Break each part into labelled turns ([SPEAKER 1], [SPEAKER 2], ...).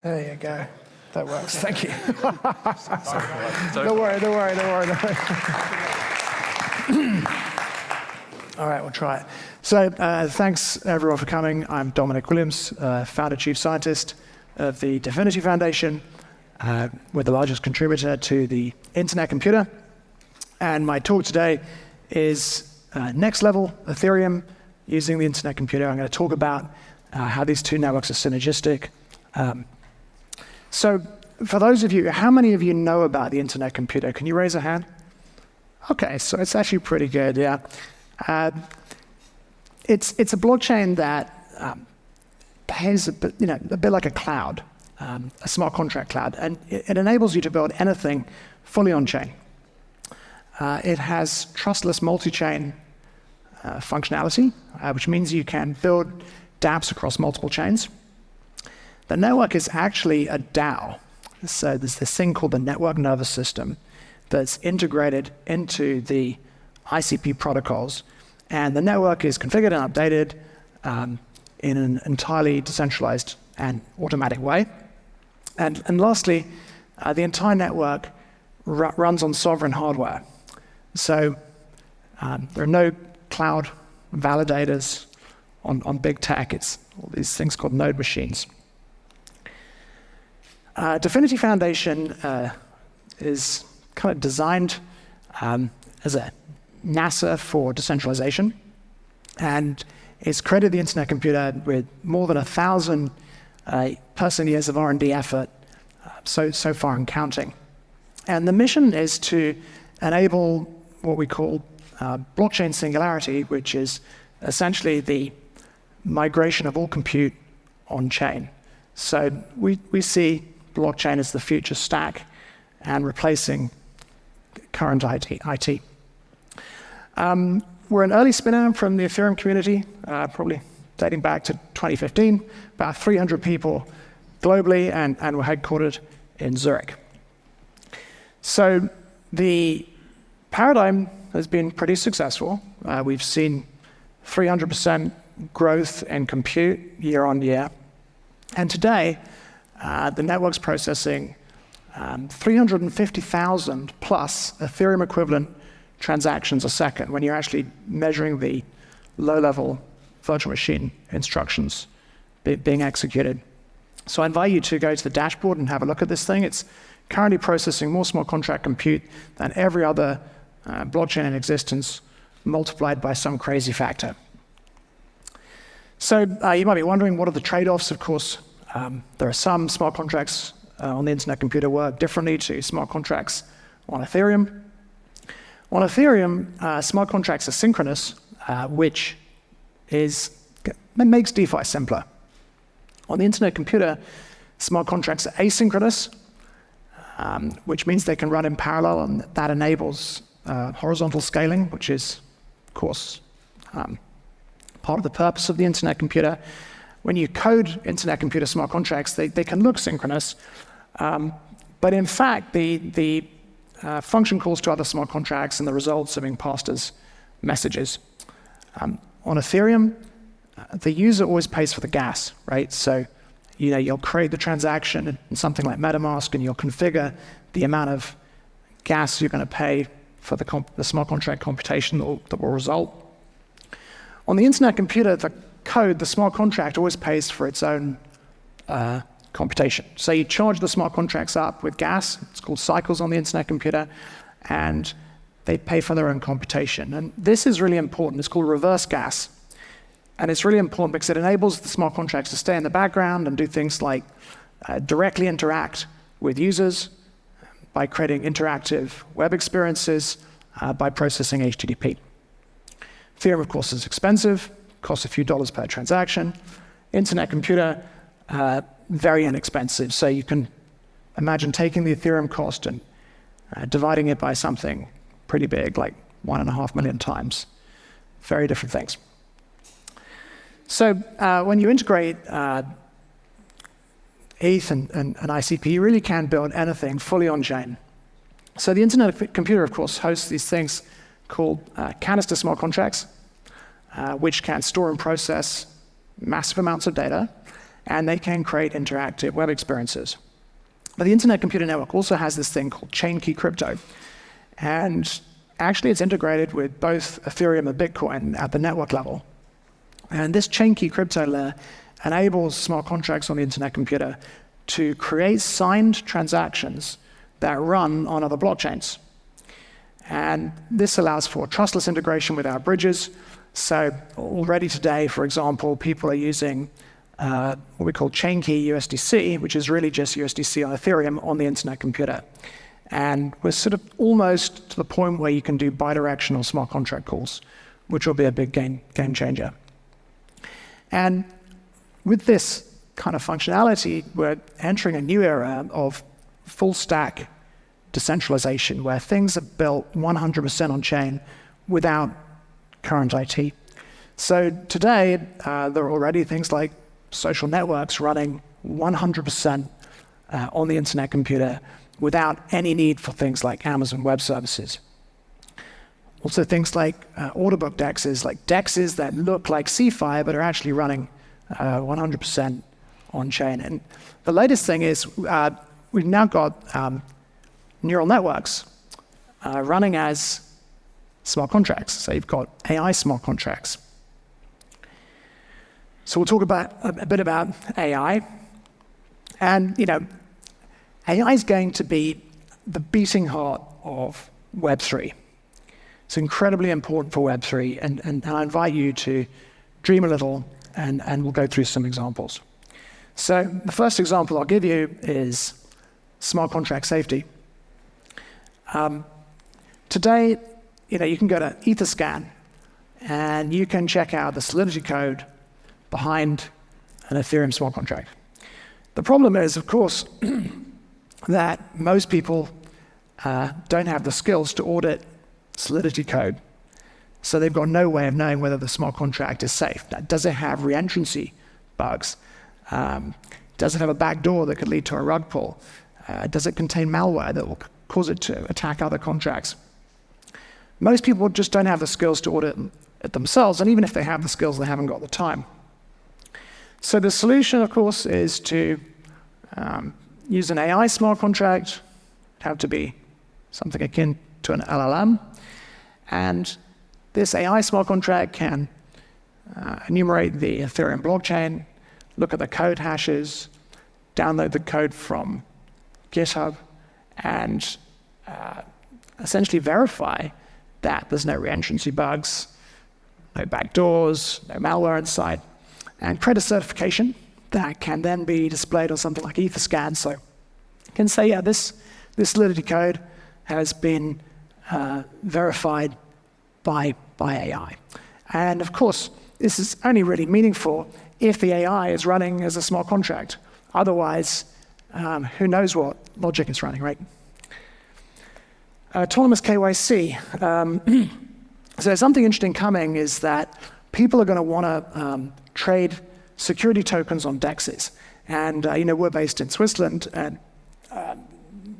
[SPEAKER 1] There you go. That works.
[SPEAKER 2] Thank you.
[SPEAKER 1] Don't worry. All right, we'll try it. So thanks, everyone, for coming. I'm Dominic Williams, founder, chief scientist of the DFINITY Foundation. We're the largest contributor to the Internet Computer. And my talk today is next level Ethereum using the Internet Computer. I'm going to talk about how these two networks are synergistic. So for those of you, how many of you know about the Internet Computer? Can you raise a hand? Okay, so it's actually pretty good, yeah. It's a blockchain that behaves a bit like a cloud, a smart contract cloud, and it enables you to build anything fully on-chain. It has trustless multi-chain functionality, which means you can build dApps across multiple chains. The network is actually a DAO. So there's this thing called the network nervous system that's integrated into the ICP protocols. And the network is configured and updated in an entirely decentralized and automatic way. And lastly, the entire network runs on sovereign hardware. So there are no cloud validators on big tech. It's all these things called node machines. DFINITY Foundation is kind of designed as a NASA for decentralization, and it's created the Internet Computer with more than 1,000 person years of R&D effort so far and counting. And the mission is to enable what we call blockchain singularity, which is essentially the migration of all compute on-chain. So we see blockchain as the future stack and replacing current IT. We're an early spinner from the Ethereum community, probably dating back to 2015, about 300 people globally, and we're headquartered in Zurich. So the paradigm has been pretty successful. We've seen 300% growth in compute year on year. And today, the network's processing 350,000 plus Ethereum equivalent transactions a second when you're actually measuring the low-level virtual machine instructions being executed. So I invite you to go to the dashboard and have a look at this thing. It's currently processing more smart contract compute than every other blockchain in existence, multiplied by some crazy factor. So you might be wondering, what are the trade-offs? Of course, there are some smart contracts on the Internet Computer work differently to smart contracts on Ethereum. On Ethereum, smart contracts are synchronous, which makes DeFi simpler. On the Internet Computer, smart contracts are asynchronous, which means they can run in parallel, and that enables horizontal scaling, which is, of course, part of the purpose of the Internet Computer. When you code Internet Computer smart contracts, they can look synchronous, but in fact, the function calls to other smart contracts and the results are being passed as messages. On Ethereum, the user always pays for the gas, right? So you'll create the transaction in something like MetaMask, and you'll configure the amount of gas you're going to pay for the smart contract computation that will result. On the Internet Computer, the smart contract always pays for its own computation. So you charge the smart contracts up with gas, it's called cycles on the Internet Computer, and they pay for their own computation. And this is really important. It's called reverse gas. And it's really important because it enables the smart contracts to stay in the background and do things like directly interact with users by creating interactive web experiences by processing HTTP. Ethereum, of course, is expensive, costs a few dollars per transaction. Internet Computer, very inexpensive. So you can imagine taking the Ethereum cost and dividing it by something pretty big, like 1.5 million times. Very different things. So when you integrate ETH and ICP, you really can build anything fully on-chain. So the Internet Computer, of course, hosts these things called canister smart contracts, which can store and process massive amounts of data. and they can create interactive web experiences. But the Internet Computer Network also has this thing called chain key crypto. And actually, it's integrated with both Ethereum and Bitcoin at the network level. And this chain key crypto layer enables smart contracts on the Internet Computer to create signed transactions that run on other blockchains. And this allows for trustless integration without bridges. So already today, for example, people are using what we call chain key USDC, which is really just USDC on Ethereum on the Internet Computer. And we're sort of almost to the point where you can do bidirectional smart contract calls, which will be a big game changer. And with this kind of functionality, we're entering a new era of full stack decentralization, where things are built 100% on chain without current IT. So today, there are already things like social networks running 100% on the Internet Computer without any need for things like Amazon Web Services. Also things like order book dexes that look like CFI but are actually running 100% on chain. And the latest thing is we've now got neural networks running as smart contracts. So you've got AI smart contracts. So we'll talk about a bit about AI. And AI is going to be the beating heart of Web3. It's incredibly important for Web3, and I invite you to dream a little, and we'll go through some examples. So the first example I'll give you is smart contract safety. Today, you can go to ETHCC and you can check out the Solidity code behind an Ethereum smart contract. The problem is, of course, that most people don't have the skills to audit Solidity code. So they've got no way of knowing whether the smart contract is safe. Now, does it have reentrancy bugs? Does it have a backdoor that could lead to a rug pull? Does it contain malware that will cause it to attack other contracts? Most people just don't have the skills to audit it themselves, and even if they have the skills, they haven't got the time. So the solution, of course, is to use an AI smart contract. It'd have to be something akin to an LLM. And this AI smart contract can enumerate the Ethereum blockchain, look at the code hashes, download the code from GitHub, and essentially verify that there's no reentrancy bugs, no backdoors, no malware inside, and create a certification that can then be displayed on something like ETHCC. So you can say, yeah, this Solidity code has been verified by AI. And of course, this is only really meaningful if the AI is running as a smart contract. Otherwise, who knows what logic it's running, right? Autonomous KYC. So something interesting coming is that people are going to want to trade security tokens on DEXs. And we're based in Switzerland, and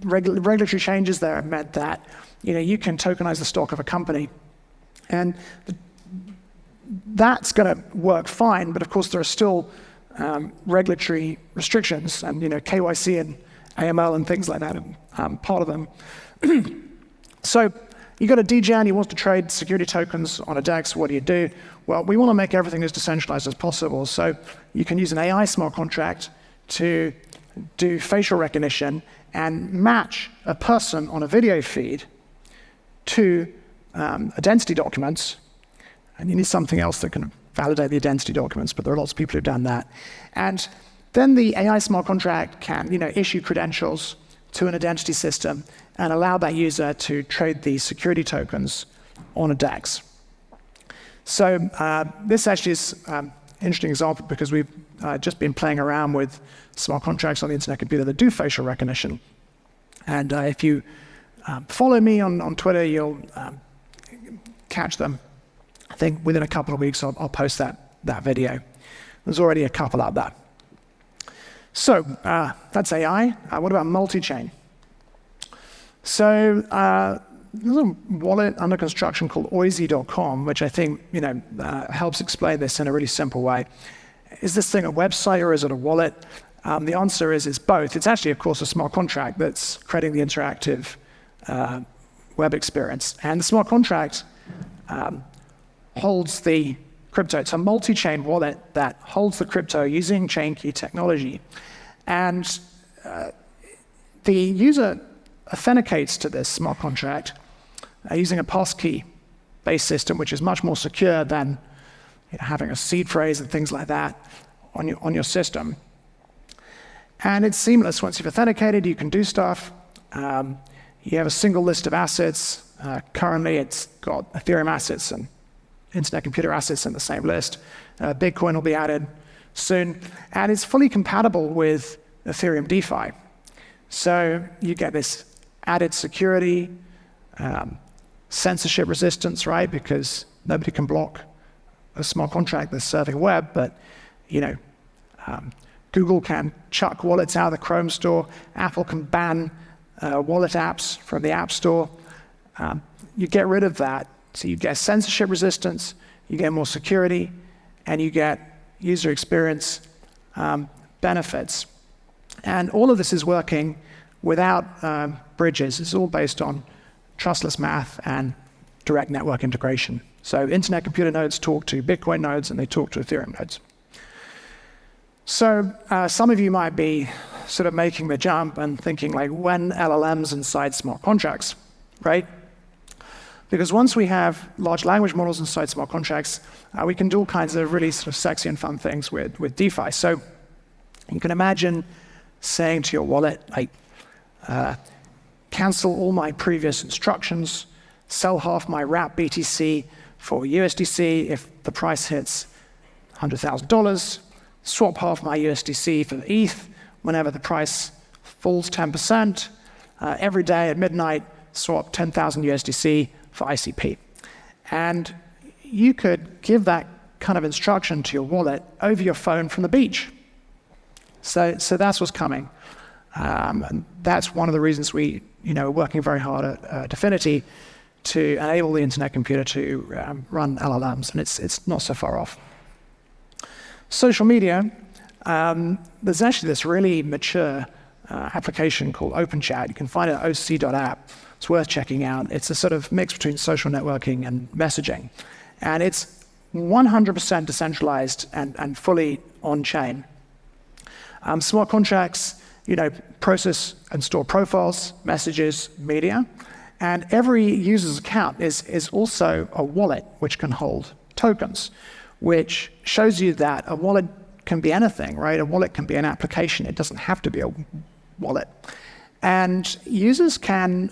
[SPEAKER 1] regulatory changes there have meant that you can tokenize the stock of a company. And that's going to work fine, but of course there are still regulatory restrictions, and KYC and AML and things like that are part of them. So you got a DGen, he wants to trade security tokens on a DEX. What do? Well, we want to make everything as decentralized as possible. So you can use an AI smart contract to do facial recognition and match a person on a video feed to identity documents. And you need something else that can validate the identity documents, but there are lots of people who've done that. And then the AI smart contract can issue credentials to an identity system and allow that user to trade the security tokens on a DEX. So this actually is an interesting example because we've just been playing around with smart contracts on the Internet Computer that do facial recognition. And if you follow me on Twitter, you'll catch them. I think within a couple of weeks, I'll post that video. There's already a couple out there. So that's AI. What about multi-chain? So there's a wallet under construction called Oisy.com, which I think helps explain this in a really simple way. is this thing a website or is it a wallet? The answer is it's both. It's actually, of course, a smart contract that's creating the interactive web experience. And the smart contract holds the crypto. It's a multi-chain wallet that holds the crypto using chain key technology. And the user authenticates to this smart contract using a passkey-based system, which is much more secure than having a seed phrase and things like that on your system. And it's seamless. Once you've authenticated, you can do stuff. You have a single list of assets. Currently, it's got Ethereum assets and Internet Computer assets in the same list. Bitcoin will be added soon. And it's fully compatible with Ethereum DeFi. So you get this added security, censorship resistance, right? Because nobody can block a smart contract that's serving web, but Google can chuck wallets out of the Chrome store. Apple can ban wallet apps from the App Store. You get rid of that. So you get censorship resistance, you get more security, and you get user experience benefits. And all of this is working without bridges. It's all based on trustless math and direct network integration. So Internet Computer nodes talk to Bitcoin nodes, and they talk to Ethereum nodes. So some of you might be sort of making the jump and thinking, like, when LLMs inside smart contracts, right? Because once we have large language models inside smart contracts, we can do all kinds of really sort of sexy and fun things with DeFi. So you can imagine saying to your wallet, like, cancel all my previous instructions, sell half my wrap BTC for USDC if the price hits $100,000, swap half my USDC for the ETH whenever the price falls 10%. Every day at midnight, swap 10,000 USDC for ICP. And you could give that kind of instruction to your wallet over your phone from the beach. So that's what's coming. And that's one of the reasons we are working very hard at Dfinity to enable the Internet Computer to run LLMs, and it's not so far off. Social media, there's actually this really mature application called OpenChat. You can find it at oc.app. It's worth checking out. It's a sort of mix between social networking and messaging. And it's 100% decentralized and fully on-chain. Smart contracts, process and store profiles, messages, media. And every user's account is also a wallet which can hold tokens, which shows you that a wallet can be anything, right? A wallet can be an application. It doesn't have to be a wallet. And users can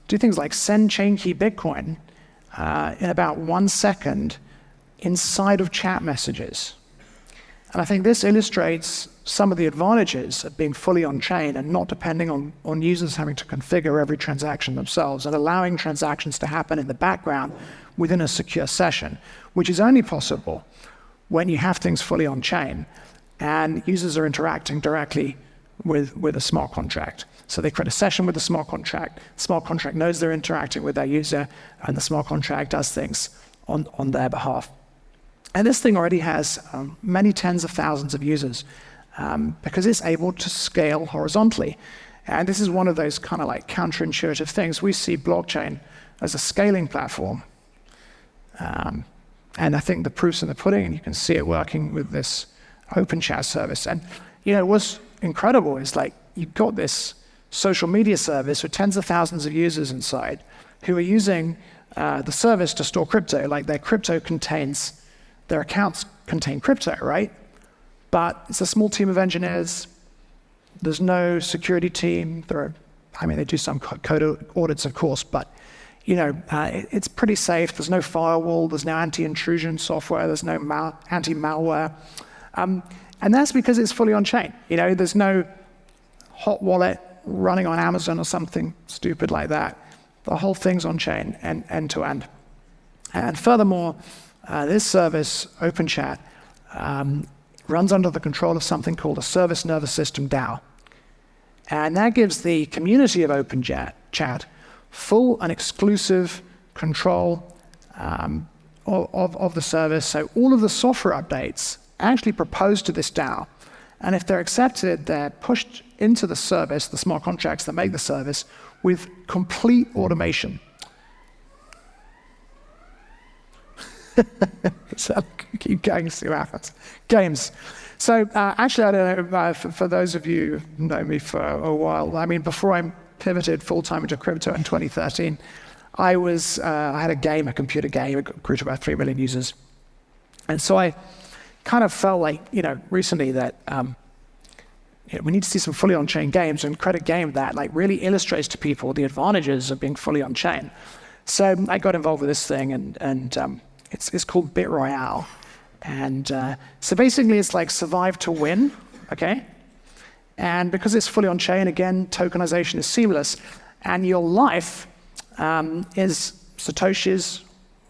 [SPEAKER 1] do things like send chain key Bitcoin in about 1 second inside of chat messages. And I think this illustrates some of the advantages of being fully on-chain and not depending on users having to configure every transaction themselves and allowing transactions to happen in the background within a secure session, which is only possible when you have things fully on-chain and users are interacting directly with a smart contract. So they create a session with the smart contract knows they're interacting with their user, and the smart contract does things on their behalf. And this thing already has many tens of thousands of users because it's able to scale horizontally. And this is one of those kind of like counterintuitive things. We see blockchain as a scaling platform. And I think the proof's in the pudding, and you can see it working with this OpenChat service. And what's incredible is, like, you've got this social media service with tens of thousands of users inside who are using the service to store crypto. Like, their accounts contain crypto, right? But it's a small team of engineers. There's no security team. They do some code audits, of course, but it's pretty safe. There's no firewall. There's no anti-intrusion software. There's no anti-malware. And that's because it's fully on-chain. There's no hot wallet running on Amazon or something stupid like that. The whole thing's on-chain and end-to-end. And furthermore, this service, OpenChat, runs under the control of something called a Service Nervous System DAO. And that gives the community of OpenChat full and exclusive control of the service. So all of the software updates actually propose to this DAO. And if they're accepted, they're pushed into the service, the smart contracts that make the service, with complete automation. So keep going, see what happens. Games. So actually, I don't know, for those of you who know me for a while, I mean, before I pivoted full-time into crypto in 2013, I had a game, a computer game, it grew to about 3 million users. And so I kind of felt like, recently that we need to see some fully on-chain games, and Credit Game that really illustrates to people the advantages of being fully on-chain. So I got involved with this thing, and it's called Bit Royale. And so basically it's like survive to win, okay? And because it's fully on-chain, again, tokenization is seamless, and your life is Satoshi's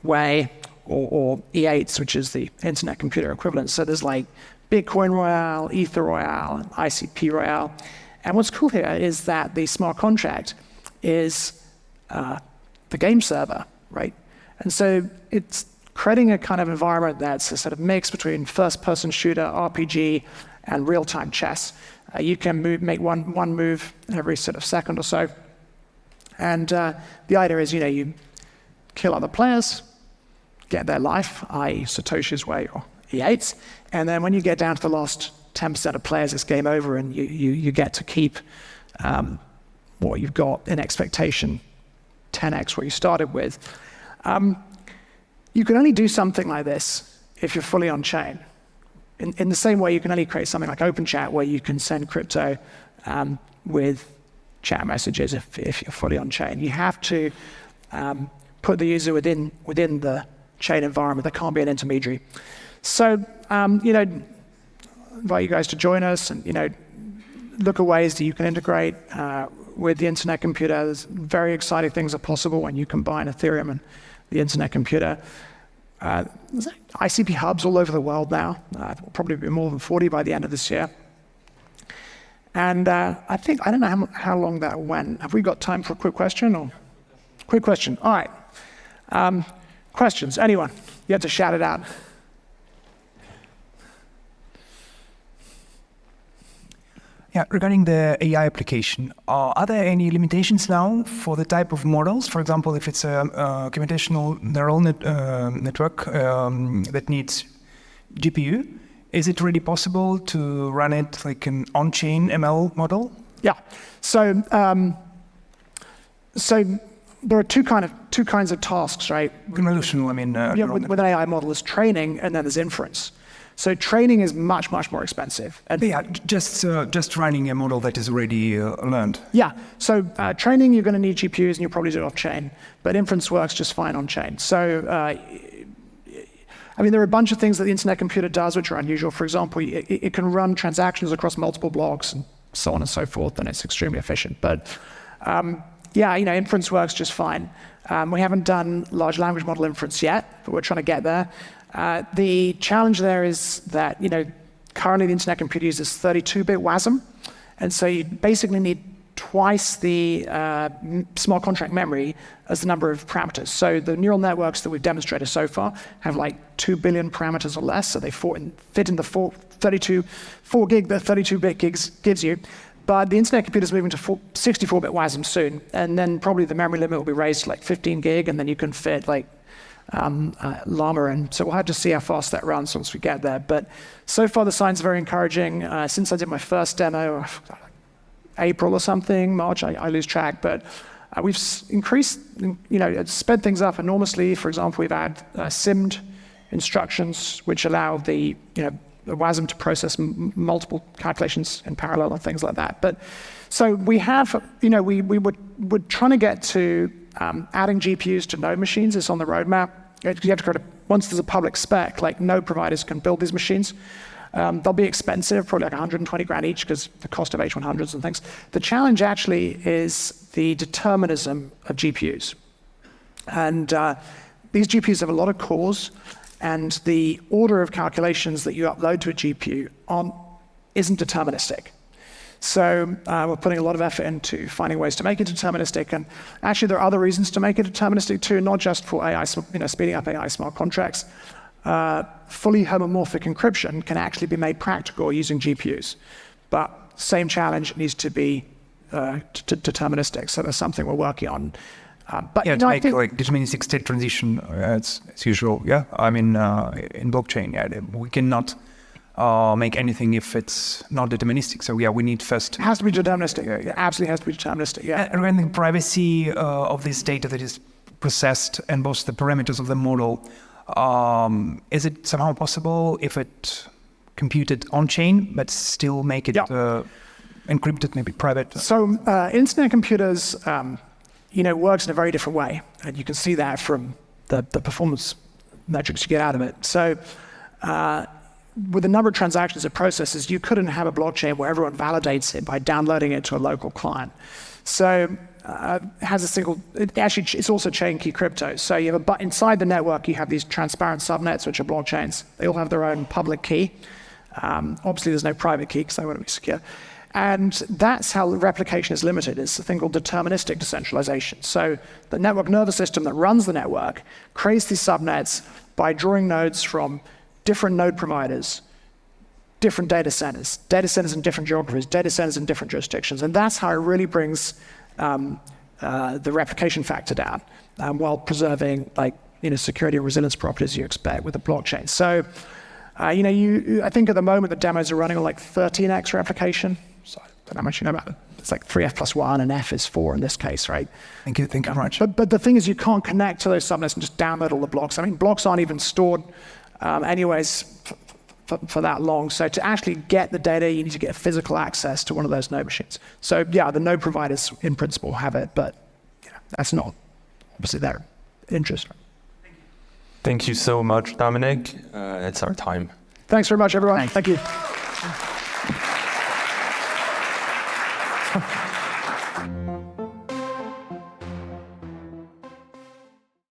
[SPEAKER 1] way, or E8's, which is the internet computer equivalent. So there's Bitcoin Royale, Ether Royale, and ICP Royale. And what's cool here is that the smart contract is the game server, right? And so it's creating a kind of environment that's a sort of mix between first-person shooter, RPG, and real-time chess. You can make one move every sort of second or so. And the idea is, you kill other players, get their life, i.e. Satoshi's way or E8's, and then when you get down to the last 10% of players, it's game over, and you get to keep what you've got in expectation, 10x what you started with. You can only do something like this if you're fully on-chain. In the same way, you can only create something like OpenChat, where you can send crypto with chat messages if you're fully on-chain. You have to put the user within the chain environment. There can't be an intermediary. So, invite you guys to join us and, look at ways that you can integrate with the internet computer. There's very exciting things are possible when you combine Ethereum and the internet computer. There's ICP hubs all over the world now. Probably be more than 40 by the end of this year. And I don't know how long that went. Have we got time for a quick question? Or quick question. All right. Questions? Anyone? You have to shout it out.
[SPEAKER 2] Yeah, regarding the AI application, are there any limitations now for the type of models? For example, if it's a computational neural network that needs GPU, is it really possible to run it like an on-chain ML model?
[SPEAKER 1] Yeah. So there are two kinds of tasks, right?
[SPEAKER 2] Convolutional, I mean.
[SPEAKER 1] With an AI model, is training, and then there's inference. So training is much more expensive.
[SPEAKER 2] And yeah, just running a model that is already learned.
[SPEAKER 1] Yeah. So training, you're going to need GPUs, and you'll probably do it off-chain. But inference works just fine on-chain. So there are a bunch of things that the internet computer does which are unusual. For example, it can run transactions across multiple blocks and so on and so forth, and it's extremely efficient. But inference works just fine. We haven't done large language model inference yet, but we're trying to get there. The challenge there is that, currently the internet computer uses 32-bit WASM, and so you basically need twice the smart contract memory as the number of parameters. So the neural networks that we've demonstrated so far have 2 billion parameters or less, so they fit in the 4 gig that 32-bit gives you. But the internet computer is moving to 64-bit WASM soon, and then probably the memory limit will be raised to 15 gig, and then you can fit Llama in. So we'll have to see how fast that runs once we get there. But so far the signs are very encouraging. Since I did my first demo, April or something, March, I lose track, but we've increased, sped things up enormously. For example, we've added SIMD instructions, which allow the WASM to process multiple calculations in parallel and things like that. But so we have, we're trying to get to adding GPUs to node machines. It's on the roadmap. You have to create once there's a public spec, node providers can build these machines. They'll be expensive, probably 120 grand each, because the cost of H100s and things. The challenge actually is the determinism of GPUs. And these GPUs have a lot of cores, and the order of calculations that you upload to a GPU isn't deterministic. So we're putting a lot of effort into finding ways to make it deterministic. And actually, there are other reasons to make it deterministic too, not just for AI, speeding up AI smart contracts. fully homomorphic encryption can actually be made practical using GPUs. But same challenge needs to be deterministic. So that's something we're working on.
[SPEAKER 2] But to make like deterministic state transition as usual. Yeah, I mean in blockchain, we cannot make anything if it's not deterministic. So we need first.
[SPEAKER 1] It has to be deterministic. It absolutely has to be deterministic. Yeah.
[SPEAKER 2] And regarding the privacy of this data that is processed and both the parameters of the model, is it somehow possible if it computed on chain but still make it encrypted, maybe private?
[SPEAKER 1] So internet computers, works in a very different way, and you can see that from the performance metrics you get out of it. So with the number of transactions it processes, you couldn't have a blockchain where everyone validates it by downloading it to a local client. So it has a single, it's also chain key crypto. So you have inside the network, you have these transparent subnets, which are blockchains. They all have their own public key. Obviously, there's no private key because they want to be secure. And that's how replication is limited. It's a thing called deterministic decentralization. So the network nervous system that runs the network creates these subnets by drawing nodes from different node providers, different data centers in different geographies, data centers in different jurisdictions. And that's how it really brings the replication factor down while preserving security and resilience properties you expect with a blockchain. So I think at the moment the demos are running on 13x replication. So I don't know how much you know about it. It's 3f plus 1 and f is 4 in this case, right?
[SPEAKER 2] Thank you very much.
[SPEAKER 1] But the thing is you can't connect to those subnets and just download all the blocks. I mean, blocks aren't even stored anyways for that long. So to actually get the data, you need to get physical access to one of those node machines. So the node providers in principle have it, but that's not obviously their interest.
[SPEAKER 3] Thank you so much, Dominic. It's our time.
[SPEAKER 1] Thanks very much, everyone.
[SPEAKER 2] Thanks.
[SPEAKER 1] Thank you.